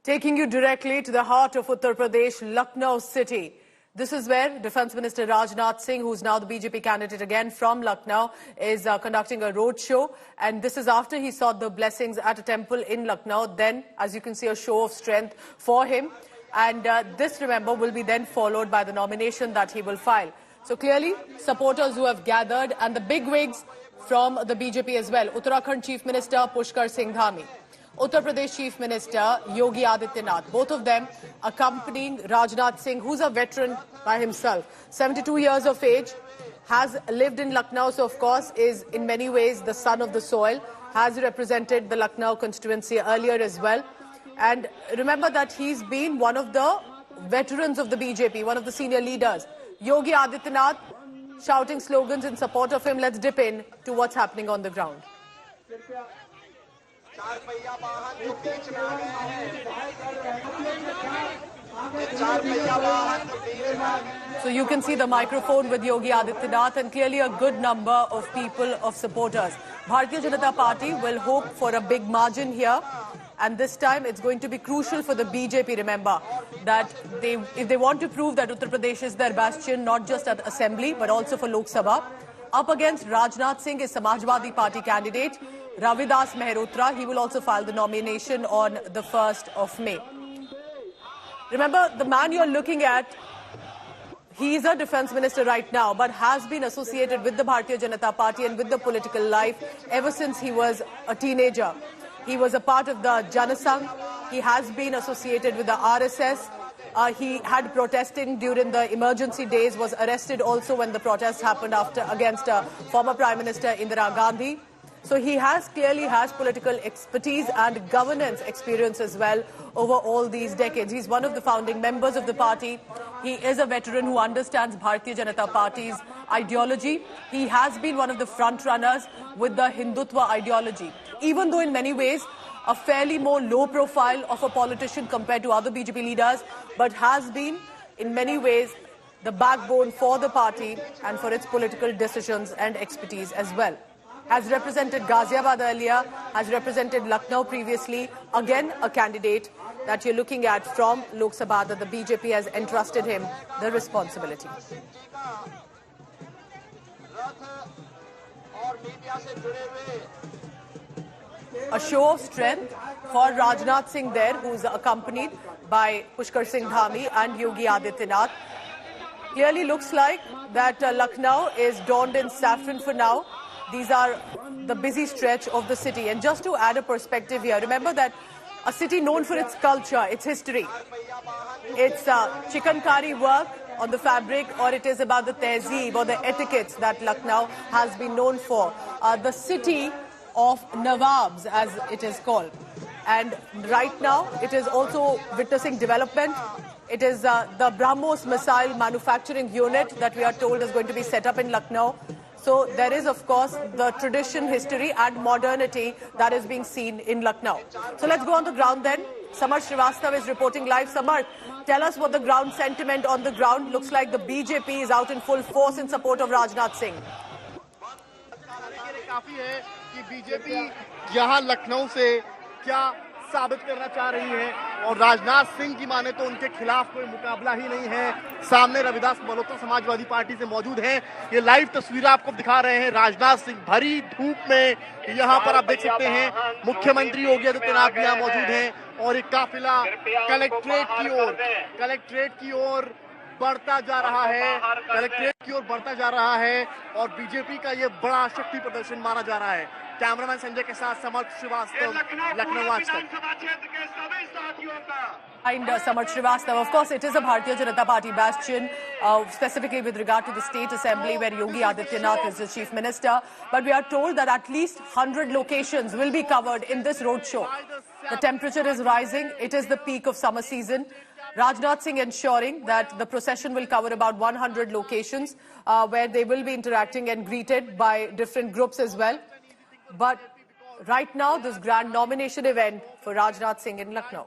Taking you directly to the heart of Uttar Pradesh, Lucknow city. This is where Defence Minister Rajnath Singh, who's now the BJP candidate again from Lucknow, is conducting a roadshow. And this is after he sought the blessings at a temple in Lucknow. Then, as you can see, a show of strength for him. And this, remember, will be then followed by the nomination that he will file. So clearly, supporters who have gathered and the bigwigs from the BJP as well. Uttarakhand Chief Minister Pushkar Singh Dhami, Uttar Pradesh Chief Minister Yogi Adityanath, both of them accompanying Rajnath Singh, who's a veteran by himself, 72 years of age, has lived in Lucknow, so of course is in many ways the son of the soil, has represented the Lucknow constituency earlier as well. And remember that he's been one of the veterans of the BJP, one of the senior leaders. Yogi Adityanath shouting slogans in support of him. Let's dip in to what's happening on the ground. So you can see the microphone with Yogi Adityanath and clearly a good number of people, of supporters. Bharatiya Janata Party will hope for a big margin here. And this time it's going to be crucial for the BJP, remember, that if they want to prove that Uttar Pradesh is their bastion, not just at Assembly, but also for Lok Sabha. Up against Rajnath Singh is Samajwadi Party candidate Ravidas Mehrotra. He will also file the nomination on the 1st of May. Remember, the man you're looking at, he is a defence minister right now, but has been associated with the Bharatiya Janata Party and with the political life ever since he was a teenager. He was a part of the Janasangh. He has been associated with the RSS. He had protesting during the emergency days, was arrested also when the protest happened against former Prime Minister Indira Gandhi. So he clearly has political expertise and governance experience as well over all these decades. He's one of the founding members of the party. He is a veteran who understands Bharatiya Janata Party's ideology. He has been one of the front runners with the Hindutva ideology, even though in many ways a fairly more low profile of a politician compared to other BJP leaders, but has been in many ways the backbone for the party and for its political decisions and expertise as well. Has represented Ghaziabad earlier, has represented Lucknow previously, again a candidate that you're looking at from Lok Sabha, that the BJP has entrusted him the responsibility. A show of strength for Rajnath Singh there, who's accompanied by Pushkar Singh Dhami and Yogi Adityanath. Clearly looks like that Lucknow is donned in saffron for now. These are the busy stretch of the city. And just to add a perspective here, remember that a city known for its culture, its history, its chikankari work on the fabric, or it is about the tehzeeb or the etiquettes that Lucknow has been known for. The city of Nawabs, as it is called. And right now, it is also witnessing development. It is the BrahMos missile manufacturing unit that we are told is going to be set up in Lucknow. So there is, of course, the tradition, history and modernity that is being seen in Lucknow. So let's go on the ground then. Samar Srivastava is reporting live. Samar, tell us what the ground sentiment on the ground looks like. The BJP is out in full force in support of Rajnath Singh. काफी है कि BJP यहाँ लखनऊ से क्या साबित करना चाह रही है और राजनाथ सिंह की माने तो उनके खिलाफ कोई मुकाबला ही नहीं है। सामने रविदास मल्होत्रा समाजवादी पार्टी से मौजूद हैं। ये लाइव तस्वीरें आपको दिखा रहे हैं। राजनाथ सिंह भरी धूप में यहाँ पर आप देख सकते हैं। मुख्यमंत्री योगी आदित्यनाथ भी यहाँ मौजूद हैं और एक काफिला कलेक्ट्रेट की ओर बढ़ता जा रहा है। कलेक्ट्रेट की ओर बढ़ता जा रहा है और बीजेपी का ये बड़ा शक्ति प्रदर्शन माना जा रहा है। कैमरामैन संजय के साथ समर श्रीवास्तव, लखनऊ आज तक। And Samar Srivastava, of course, it is a Bharatiya Janata Party bastion, specifically with regard to the State Assembly where Yogi Adityanath is the Chief Minister. But we are told that at least 100 locations will be covered in this roadshow. The temperature is rising. It is the peak of summer season. Rajnath Singh ensuring that the procession will cover about 100 locations where they will be interacting and greeted by different groups as well. But right now, this grand nomination event for Rajnath Singh in Lucknow.